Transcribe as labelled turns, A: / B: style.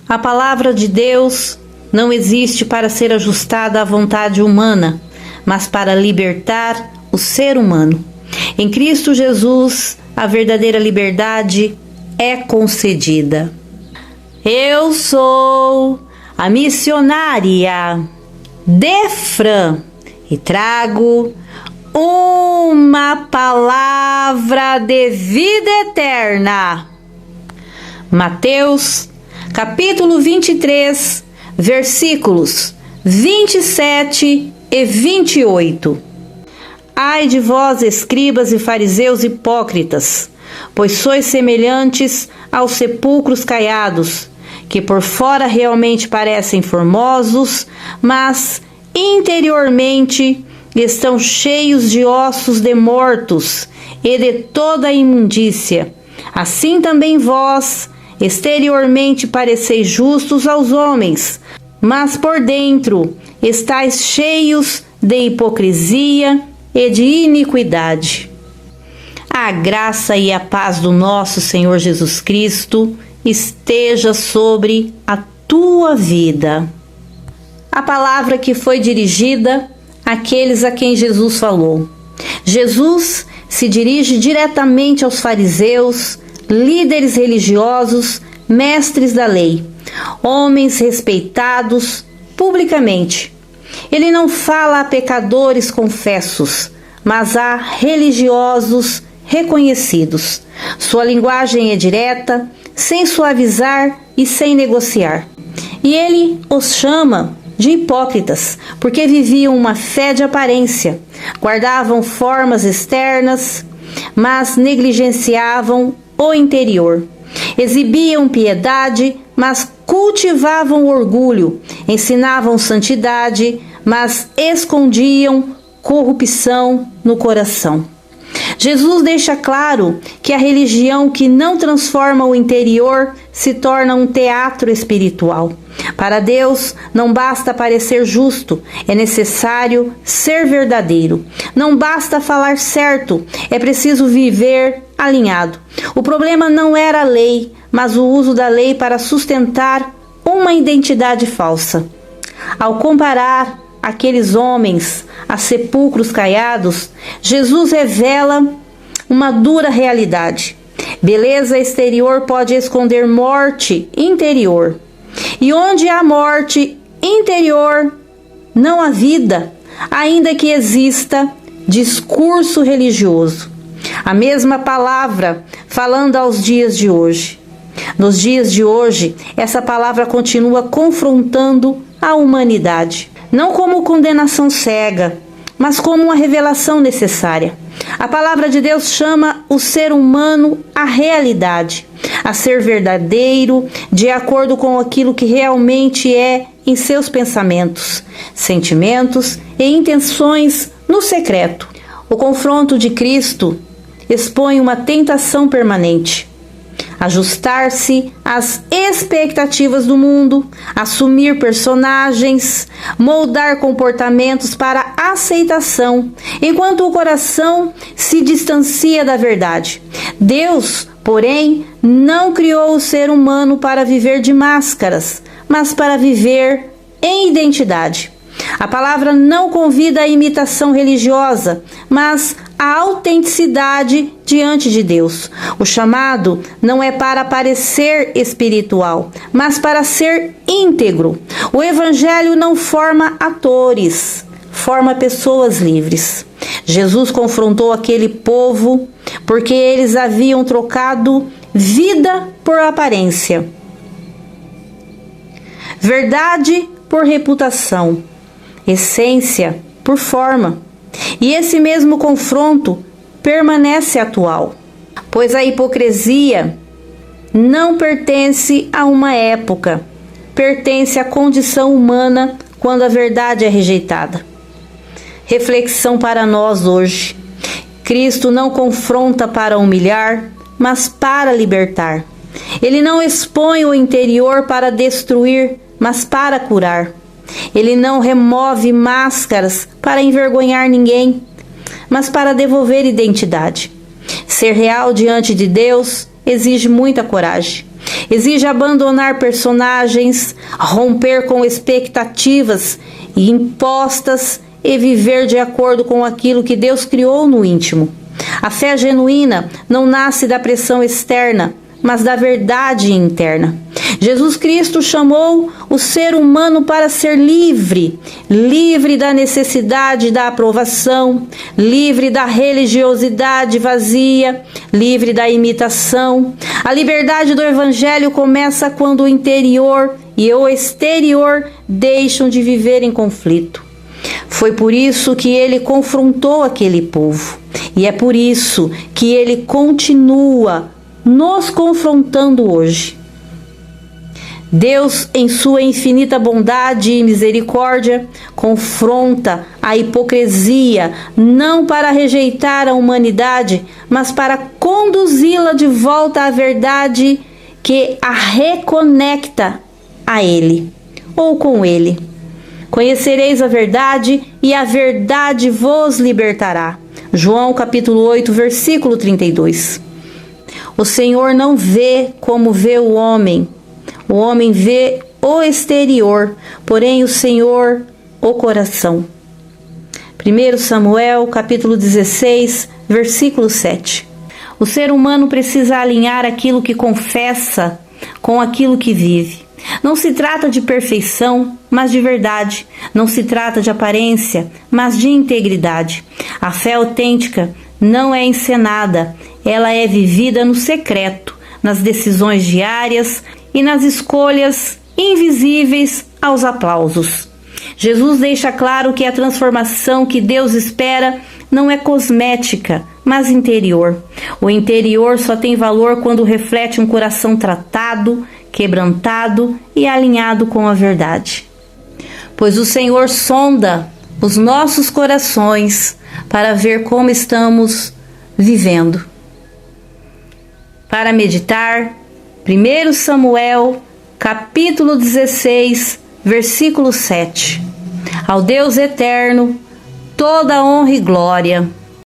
A: A palavra de Deus não existe para ser ajustada à vontade humana, mas para libertar o ser humano. Em Cristo Jesus, a verdadeira liberdade é concedida. Eu sou a missionária Defran e trago uma palavra de vida eterna. Mateus, capítulo 23, versículos 27 e 28. Ai de vós, escribas e fariseus hipócritas, pois sois semelhantes aos sepulcros caiados, que por fora realmente parecem formosos, mas interiormente estão cheios de ossos de mortos e de toda a imundícia. Assim também vós, exteriormente pareceis justos aos homens, mas por dentro estáis cheios de hipocrisia e de iniquidade. A graça e a paz do nosso Senhor Jesus Cristo esteja sobre a tua vida. A palavra que foi dirigida àqueles a quem Jesus falou. Jesus se dirige diretamente aos fariseus, líderes religiosos, mestres da lei, homens respeitados publicamente. Ele não fala a pecadores confessos, mas a religiosos reconhecidos. Sua linguagem é direta, sem suavizar e sem negociar. E ele os chama de hipócritas, porque viviam uma fé de aparência, guardavam formas externas, mas negligenciavam o interior. Exibiam piedade, mas cultivavam orgulho. Ensinavam santidade, mas escondiam corrupção no coração. Jesus deixa claro que a religião que não transforma o interior se torna um teatro espiritual. Para Deus, não basta parecer justo, é necessário ser verdadeiro. Não basta falar certo, é preciso viver alinhado. O problema não era a lei, mas o uso da lei para sustentar uma identidade falsa. Ao comparar aqueles homens a sepulcros caiados, Jesus revela uma dura realidade. Beleza exterior pode esconder morte interior. E onde há morte interior, não há vida, ainda que exista discurso religioso. A mesma palavra falando aos dias de hoje. Nos dias de hoje, essa palavra continua confrontando a humanidade. Não como condenação cega, mas como uma revelação necessária. A palavra de Deus chama o ser humano à realidade, a ser verdadeiro, de acordo com aquilo que realmente é em seus pensamentos, sentimentos e intenções no secreto. O confronto de Cristo expõe uma tentação permanente. Ajustar-se às expectativas do mundo, assumir personagens, moldar comportamentos para aceitação, enquanto o coração se distancia da verdade. Deus, porém, não criou o ser humano para viver de máscaras, mas para viver em identidade. A palavra não convida à imitação religiosa, mas à autenticidade diante de Deus. O chamado não é para parecer espiritual, mas para ser íntegro. O Evangelho não forma atores, forma pessoas livres. Jesus confrontou aquele povo porque eles haviam trocado vida por aparência, verdade por reputação, essência por forma. E esse mesmo confronto permanece atual, pois a hipocrisia não pertence a uma época, pertence à condição humana quando a verdade é rejeitada. Reflexão para nós hoje. Cristo não confronta para humilhar, mas para libertar. Ele não expõe o interior para destruir, mas para curar. Ele não remove máscaras para envergonhar ninguém, mas para devolver identidade. Ser real diante de Deus exige muita coragem. Exige abandonar personagens, romper com expectativas impostas e viver de acordo com aquilo que Deus criou no íntimo. A fé genuína não nasce da pressão externa, mas da verdade interna. Jesus Cristo chamou o ser humano para ser livre, livre da necessidade da aprovação, livre da religiosidade vazia, livre da imitação. A liberdade do Evangelho começa quando o interior e o exterior deixam de viver em conflito. Foi por isso que ele confrontou aquele povo, e é por isso que ele continua nos confrontando hoje. Deus, em sua infinita bondade e misericórdia, confronta a hipocrisia, não para rejeitar a humanidade, mas para conduzi-la de volta à verdade que a reconecta a Ele, ou com Ele. Conhecereis a verdade, e a verdade vos libertará. João capítulo 8, versículo 32. O Senhor não vê como vê o homem vê o exterior, porém o Senhor o coração. 1 Samuel capítulo 16, versículo 7. O ser humano precisa alinhar aquilo que confessa com aquilo que vive. Não se trata de perfeição, mas de verdade. Não se trata de aparência, mas de integridade. A fé autêntica não é encenada, ela é vivida no secreto, nas decisões diárias e nas escolhas invisíveis aos aplausos. Jesus deixa claro que a transformação que Deus espera não é cosmética, mas interior. O interior só tem valor quando reflete um coração tratado, quebrantado e alinhado com a verdade. Pois o Senhor sonda os nossos corações para ver como estamos vivendo. Para meditar, 1 Samuel, capítulo 16, versículo 7. Ao Deus eterno, toda honra e glória.